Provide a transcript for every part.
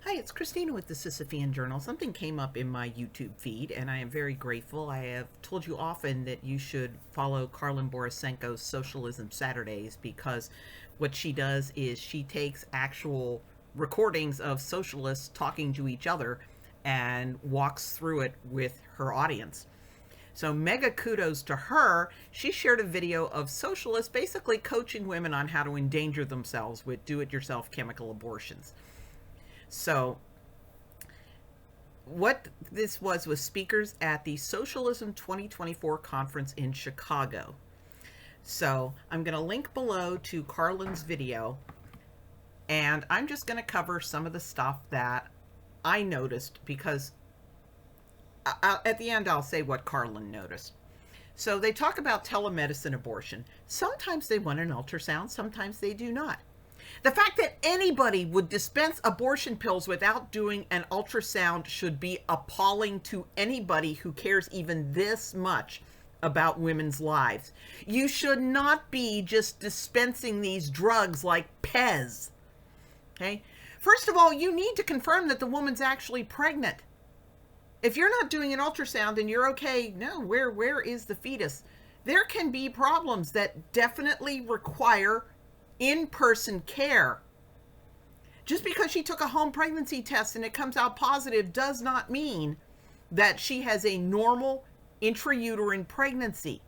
Hi, it's Christina with the Sisyphean Journal. Something came up in my YouTube feed, and I am very grateful. I have told you often that you should follow Karlyn Borysenko's Socialism Saturdays, because what she does is she takes actual recordings of socialists talking to each other and walks through it with her audience. So mega kudos to her. She shared a video of socialists basically coaching women on how to endanger themselves with do-it-yourself chemical abortions. So what this was speakers at the Socialism 2024 conference in Chicago. So I'm going to link below to Karlyn's video, and I'm just going to cover some of the stuff that I noticed, because at the end I'll say what Karlyn noticed. So they talk about telemedicine abortion. Sometimes they want an ultrasound, sometimes they do not. The fact that anybody would dispense abortion pills without doing an ultrasound should be appalling to anybody who cares even this much about women's lives. You should not be just dispensing these drugs like Pez. Okay? First of all, you need to confirm that the woman's actually pregnant. If you're not doing an ultrasound and you're okay, no, where is the fetus? There can be problems that definitely require in-person care. Just because she took a home pregnancy test and it comes out positive does not mean that she has a normal intrauterine pregnancy.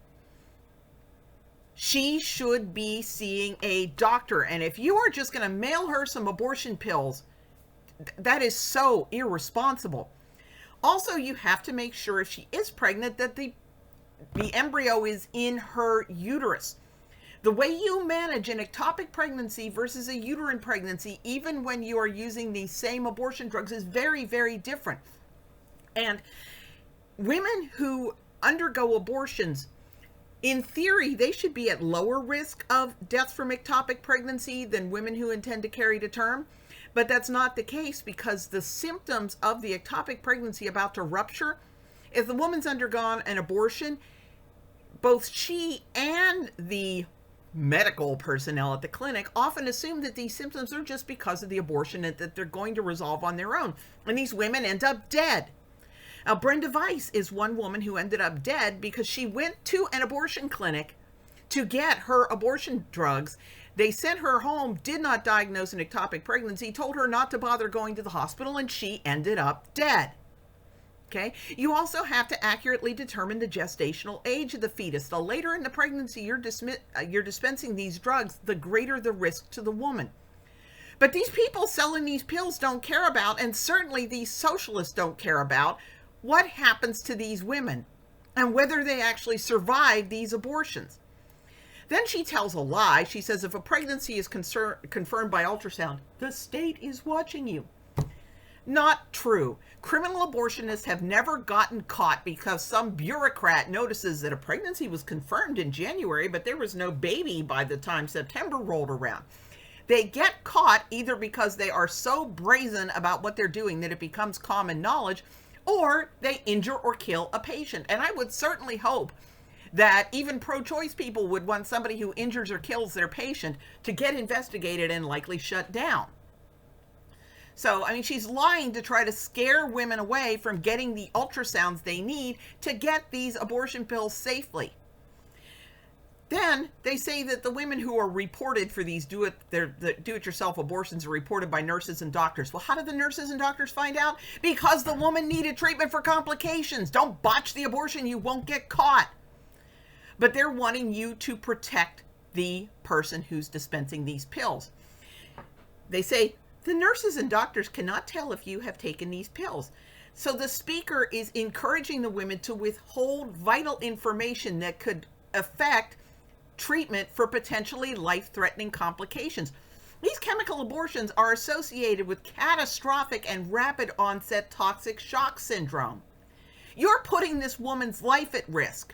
She should be seeing a doctor. And if you are just going to mail her some abortion pills, that is so irresponsible. Also, you have to make sure if she is pregnant that the embryo is in her uterus. The way you manage an ectopic pregnancy versus a uterine pregnancy, even when you are using the same abortion drugs, is very, very different. And women who undergo abortions, in theory, they should be at lower risk of death from ectopic pregnancy than women who intend to carry to term. But that's not the case, because the symptoms of the ectopic pregnancy about to rupture, if the woman's undergone an abortion, both she and the medical personnel at the clinic often assume that these symptoms are just because of the abortion and that they're going to resolve on their own. And these women end up dead. Now, Brenda Weiss is one woman who ended up dead because she went to an abortion clinic to get her abortion drugs. They sent her home, did not diagnose an ectopic pregnancy, told her not to bother going to the hospital, and she ended up dead. Okay. You also have to accurately determine the gestational age of the fetus. The later in the pregnancy you're dispensing these drugs, the greater the risk to the woman. But these people selling these pills don't care about, and certainly these socialists don't care about, what happens to these women and whether they actually survive these abortions. Then she tells a lie. She says if a pregnancy is confirmed by ultrasound, the state is watching you. Not true. Criminal abortionists have never gotten caught because some bureaucrat notices that a pregnancy was confirmed in January, but there was no baby by the time September rolled around. They get caught either because they are so brazen about what they're doing that it becomes common knowledge, or they injure or kill a patient. And I would certainly hope that even pro-choice people would want somebody who injures or kills their patient to get investigated and likely shut down. So, I mean, she's lying to try to scare women away from getting the ultrasounds they need to get these abortion pills safely. Then they say that the women who are reported for these do-it-yourself abortions are reported by nurses and doctors. Well, how did the nurses and doctors find out? Because the woman needed treatment for complications. Don't botch the abortion, you won't get caught. But they're wanting you to protect the person who's dispensing these pills. They say, the nurses and doctors cannot tell if you have taken these pills. So the speaker is encouraging the women to withhold vital information that could affect treatment for potentially life-threatening complications. These chemical abortions are associated with catastrophic and rapid onset toxic shock syndrome. You're putting this woman's life at risk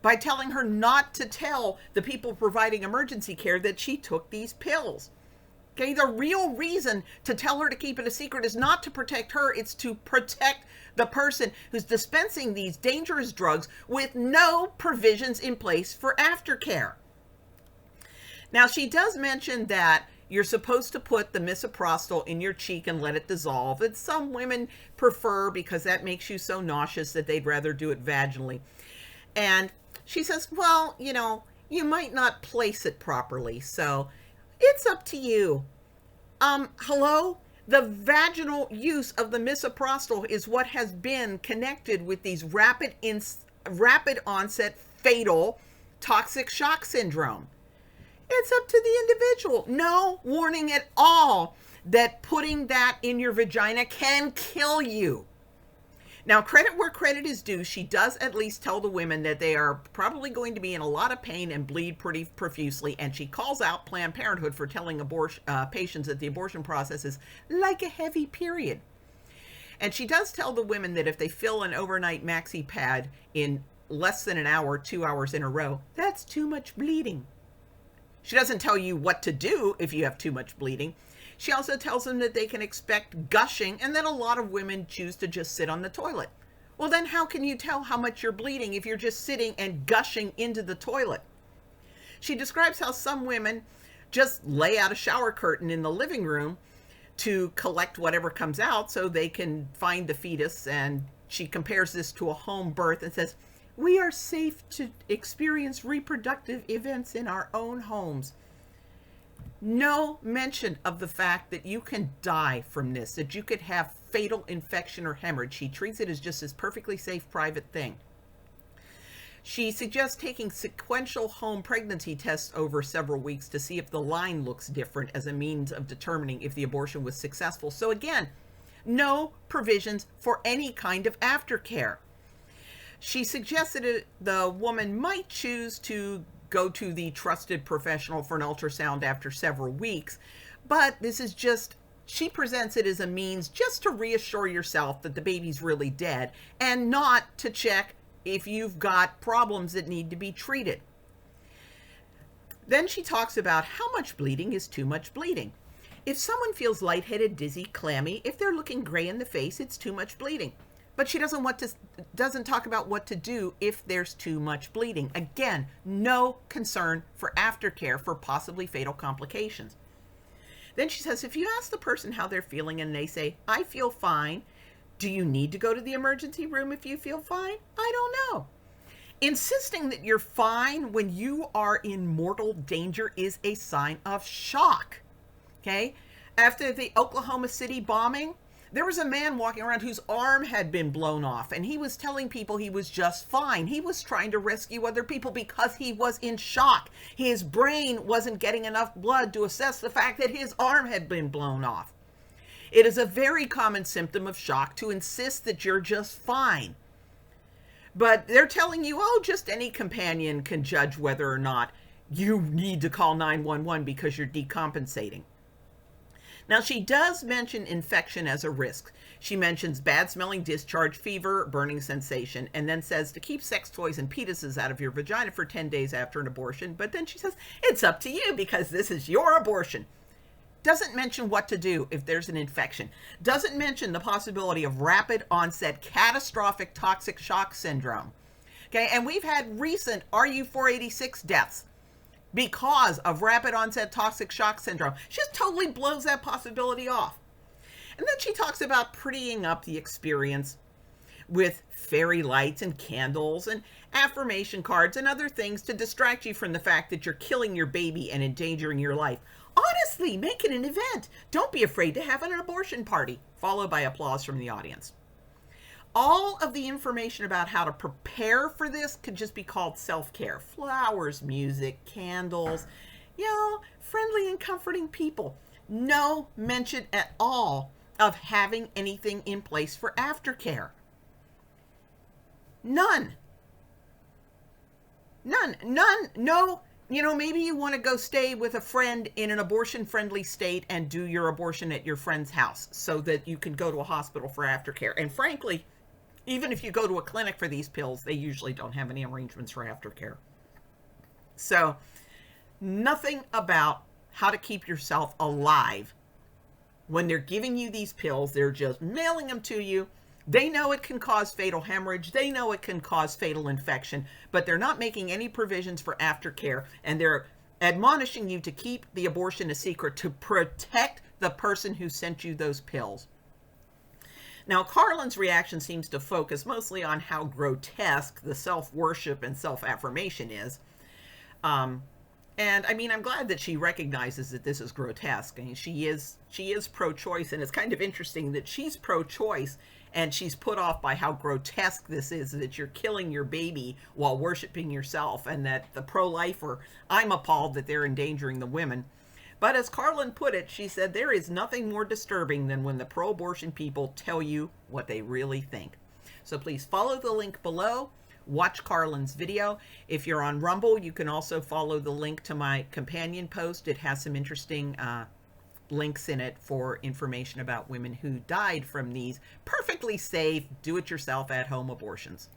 by telling her not to tell the people providing emergency care that she took these pills. Okay, the real reason to tell her to keep it a secret is not to protect her, it's to protect the person who's dispensing these dangerous drugs with no provisions in place for aftercare. Now, she does mention that You're supposed to put the misoprostol in your cheek and let it dissolve. And some women prefer, because that makes you so nauseous, that they'd rather do it vaginally. And she says, well, you might not place it properly, so it's up to you. Hello? The vaginal use of the misoprostol is what has been connected with these rapid onset fatal toxic shock syndrome. It's up to the individual. No warning at all that putting that in your vagina can kill you. Now, credit where credit is due, she does at least tell the women that they are probably going to be in a lot of pain and bleed pretty profusely, and she calls out Planned Parenthood for telling patients that the abortion process is like a heavy period. And she does tell the women that if they fill an overnight maxi pad in less than an hour, 2 hours in a row, that's too much bleeding. She doesn't tell you what to do if you have too much bleeding. She also tells them that they can expect gushing and that a lot of women choose to just sit on the toilet. Well, then how can you tell how much you're bleeding if you're just sitting and gushing into the toilet? She describes how some women just lay out a shower curtain in the living room to collect whatever comes out so they can find the fetus. And she compares this to a home birth and says, we are safe to experience reproductive events in our own homes. No mention of the fact that you can die from this, that you could have fatal infection or hemorrhage. She treats it as just this perfectly safe private thing. She suggests taking sequential home pregnancy tests over several weeks to see if the line looks different as a means of determining if the abortion was successful. So again, no provisions for any kind of aftercare. She suggested the woman might choose to go to the trusted professional for an ultrasound after several weeks, but this is just, she presents it as a means just to reassure yourself that the baby's really dead and not to check if you've got problems that need to be treated. Then she talks about how much bleeding is too much bleeding. If someone feels lightheaded, dizzy, clammy, if they're looking gray in the face, it's too much bleeding. But she doesn't talk about what to do if there's too much bleeding. Again, no concern for aftercare for possibly fatal complications. Then she says, if you ask the person how they're feeling and they say, I feel fine, do you need to go to the emergency room if you feel fine? I don't know. Insisting that you're fine when you are in mortal danger is a sign of shock. Okay? After the Oklahoma City bombing, there was a man walking around whose arm had been blown off, and he was telling people he was just fine. He was trying to rescue other people because he was in shock. His brain wasn't getting enough blood to assess the fact that his arm had been blown off. It is a very common symptom of shock to insist that you're just fine. But they're telling you, oh, just any companion can judge whether or not you need to call 911 because you're decompensating. Now, she does mention infection as a risk. She mentions bad smelling discharge, fever, burning sensation, and then says to keep sex toys and fetuses out of your vagina for 10 days after an abortion. But then she says, it's up to you because this is your abortion. Doesn't mention what to do if there's an infection. Doesn't mention the possibility of rapid onset catastrophic toxic shock syndrome. Okay, and we've had recent RU-486 deaths because of rapid onset toxic shock syndrome. She just totally blows that possibility off. And then she talks about prettying up the experience with fairy lights and candles and affirmation cards and other things to distract you from the fact that you're killing your baby and endangering your life. Honestly, make it an event. Don't be afraid to have an abortion party, followed by applause from the audience. All of the information about how to prepare for this could just be called self-care. Flowers, music, candles, friendly and comforting people. No mention at all of having anything in place for aftercare. None. No. Maybe you want to go stay with a friend in an abortion-friendly state and do your abortion at your friend's house so that you can go to a hospital for aftercare. And frankly, even if you go to a clinic for these pills, they usually don't have any arrangements for aftercare. So, nothing about how to keep yourself alive. When they're giving you these pills, they're just mailing them to you. They know it can cause fatal hemorrhage. They know it can cause fatal infection, but they're not making any provisions for aftercare, and they're admonishing you to keep the abortion a secret to protect the person who sent you those pills. Now, Karlyn's reaction seems to focus mostly on how grotesque the self-worship and self-affirmation is. And I mean, I'm glad that she recognizes that this is grotesque. I mean, she is pro-choice, and it's kind of interesting that she's pro-choice and she's put off by how grotesque this is, that you're killing your baby while worshiping yourself, and that the pro-lifer, I'm appalled that they're endangering the women. But as Karlyn put it, she said, there is nothing more disturbing than when the pro-abortion people tell you what they really think. So please follow the link below. Watch Karlyn's video. If you're on Rumble, you can also follow the link to my companion post. It has some interesting links in it for information about women who died from these perfectly safe, do-it-yourself at-home abortions.